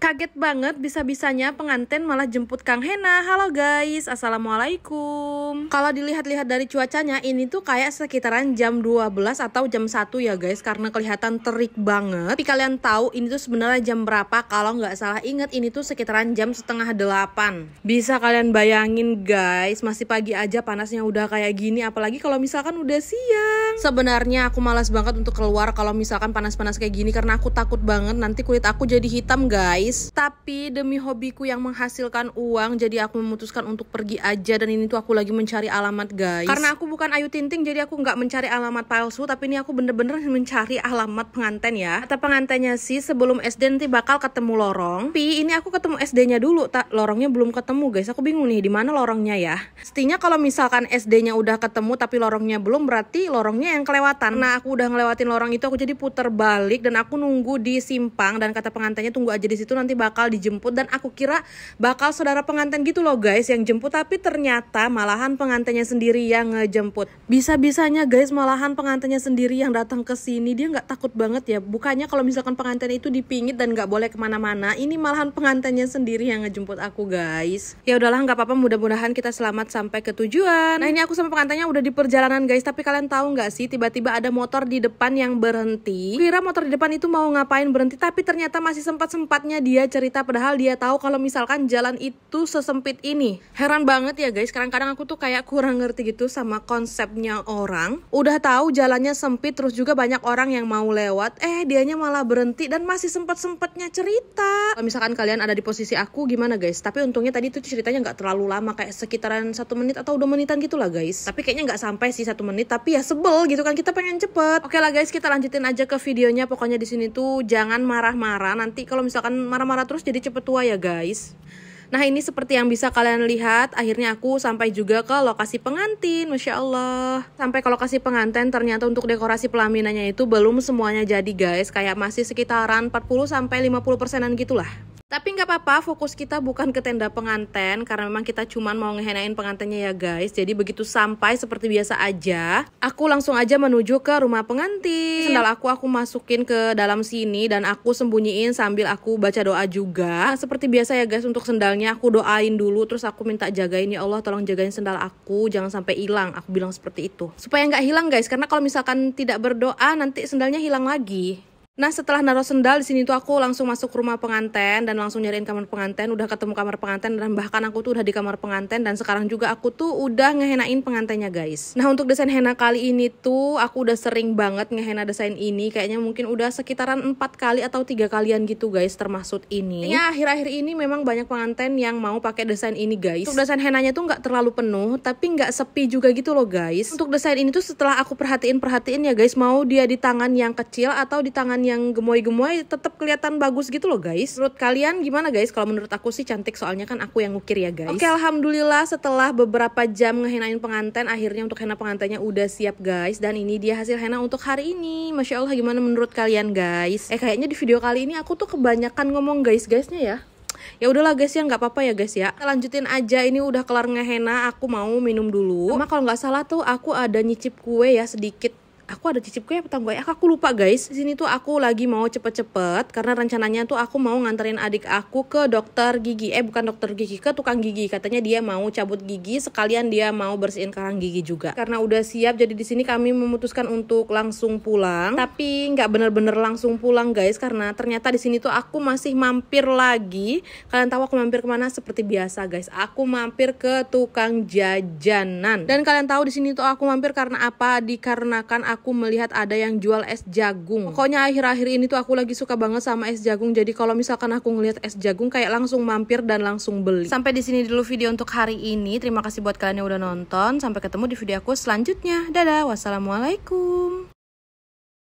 Kaget banget bisa-bisanya pengantin malah jemput Kang Hena. Halo guys, assalamualaikum. Kalau dilihat-lihat dari cuacanya ini tuh kayak sekitaran jam 12 atau jam 1 ya guys, karena kelihatan terik banget. Tapi kalian tahu ini tuh sebenarnya jam berapa? Kalau nggak salah inget ini tuh sekitaran jam setengah 8. Bisa kalian bayangin guys, masih pagi aja panasnya udah kayak gini, apalagi kalau misalkan udah siang. Sebenarnya aku malas banget untuk keluar kalau misalkan panas-panas kayak gini, karena aku takut banget nanti kulit aku jadi hitam guys. Tapi demi hobiku yang menghasilkan uang, jadi aku memutuskan untuk pergi aja. Dan ini tuh aku lagi mencari alamat guys, karena aku bukan Ayu Ting Ting, jadi aku nggak mencari alamat palsu, tapi ini aku bener-bener mencari alamat pengantin ya. Kata pengantinnya sih sebelum SD nanti bakal ketemu lorong. Tapi ini aku ketemu SD-nya dulu, lorongnya belum ketemu guys. Aku bingung nih di mana lorongnya ya. Pastinya kalau misalkan SD-nya udah ketemu tapi lorongnya belum, berarti lorongnya yang kelewatan. Nah aku udah ngelewatin lorong itu, aku jadi puter balik dan aku nunggu di simpang. Dan kata pengantinnya tunggu aja di situ, nanti bakal dijemput. Dan aku kira bakal saudara pengantin gitu loh guys yang jemput, tapi ternyata malahan pengantinnya sendiri yang ngejemput. Bisa-bisanya guys malahan pengantinnya sendiri yang datang ke sini. Dia nggak takut banget ya, bukannya kalau misalkan pengantin itu dipingit dan nggak boleh kemana-mana, ini malahan pengantinnya sendiri yang ngejemput aku guys. Ya udahlah nggak apa-apa, mudah-mudahan kita selamat sampai ke tujuan. Nah ini aku sama pengantinnya udah di perjalanan guys, tapi kalian tahu nggak sih tiba-tiba ada motor di depan yang berhenti. Kira motor di depan itu mau ngapain berhenti, tapi ternyata masih sempat-sempatnya dia cerita, padahal dia tahu kalau misalkan jalan itu sesempit ini. Heran banget ya guys, kadang-kadang aku tuh kayak kurang ngerti gitu sama konsepnya orang. Udah tahu jalannya sempit, terus juga banyak orang yang mau lewat, dianya malah berhenti dan masih sempet-sempetnya cerita. Kalau misalkan kalian ada di posisi aku gimana guys? Tapi untungnya tadi tuh ceritanya nggak terlalu lama, kayak sekitaran 1 menit atau 2 menitan gitu lah guys. Tapi kayaknya nggak sampai sih 1 menit, tapi ya sebel gitu kan, kita pengen cepet. Oke lah guys, kita lanjutin aja ke videonya. Pokoknya di sini tuh jangan marah-marah, nanti kalau misalkan marah-marah terus jadi cepet tua ya guys. Nah ini seperti yang bisa kalian lihat, akhirnya aku sampai juga ke lokasi pengantin. Masya Allah, sampai ke lokasi pengantin, ternyata untuk dekorasi pelaminannya itu belum semuanya jadi guys, kayak masih sekitaran 40-50%an gitulah. Tapi nggak apa-apa, fokus kita bukan ke tenda pengantin, karena memang kita cuman mau ngehenain pengantinnya ya guys. Jadi begitu sampai seperti biasa aja, aku langsung aja menuju ke rumah pengantin. Sendal aku masukin ke dalam sini dan aku sembunyiin sambil aku baca doa juga. Nah, seperti biasa ya guys, untuk sendalnya aku doain dulu, terus aku minta jagain, ya Allah tolong jagain sendal aku jangan sampai hilang. Aku bilang seperti itu supaya nggak hilang guys, karena kalau misalkan tidak berdoa nanti sendalnya hilang lagi. Nah setelah naruh sendal di sini tuh aku langsung masuk ke rumah pengantin dan langsung nyariin kamar pengantin. Udah ketemu kamar pengantin dan bahkan aku tuh udah di kamar pengantin, dan sekarang juga aku tuh udah ngehenain pengantinnya guys. Nah untuk desain henna kali ini tuh aku udah sering banget ngehena desain ini, kayaknya mungkin udah sekitaran 4 kali atau 3 kalian gitu guys termasuk ini. Ya akhir-akhir ini memang banyak pengantin yang mau pakai desain ini guys. Untuk desain hennanya tuh nggak terlalu penuh tapi nggak sepi juga gitu loh guys. Untuk desain ini tuh setelah aku perhatiin ya guys, mau dia di tangan yang kecil atau di tangan yang gemoy-gemoy tetap kelihatan bagus gitu loh guys. Menurut kalian gimana guys? Kalau menurut aku sih cantik, soalnya kan aku yang ngukir ya guys. Oke, alhamdulillah setelah beberapa jam ngehenain pengantin, akhirnya untuk henna pengantinnya udah siap guys. Dan ini dia hasil henna untuk hari ini. Masya Allah, gimana menurut kalian guys? Kayaknya di video kali ini aku tuh kebanyakan ngomong guys-guysnya ya. Ya udahlah guys ya, nggak apa-apa ya guys ya. Kita lanjutin aja, ini udah kelar ngehena, aku mau minum dulu. Cuma kalau nggak salah tuh aku ada nyicip kue ya sedikit. Aku ada cicip kue apa gue? Aku lupa guys. Di sini tuh aku lagi mau cepet-cepet karena rencananya tuh aku mau nganterin adik aku ke dokter gigi. Bukan dokter gigi, ke tukang gigi. Katanya dia mau cabut gigi sekalian dia mau bersihin karang gigi juga. Karena udah siap, jadi di sini kami memutuskan untuk langsung pulang. Tapi nggak bener-bener langsung pulang guys, karena ternyata di sini tuh aku masih mampir lagi. Kalian tahu aku mampir kemana? Seperti biasa guys, aku mampir ke tukang jajanan. Dan kalian tahu di sini tuh aku mampir karena apa? Dikarenakan aku melihat ada yang jual es jagung. Pokoknya akhir-akhir ini tuh aku lagi suka banget sama es jagung. Jadi kalau misalkan aku ngelihat es jagung kayak langsung mampir dan langsung beli. Sampai di sini dulu video untuk hari ini. Terima kasih buat kalian yang udah nonton. Sampai ketemu di video aku selanjutnya. Dadah, wassalamualaikum.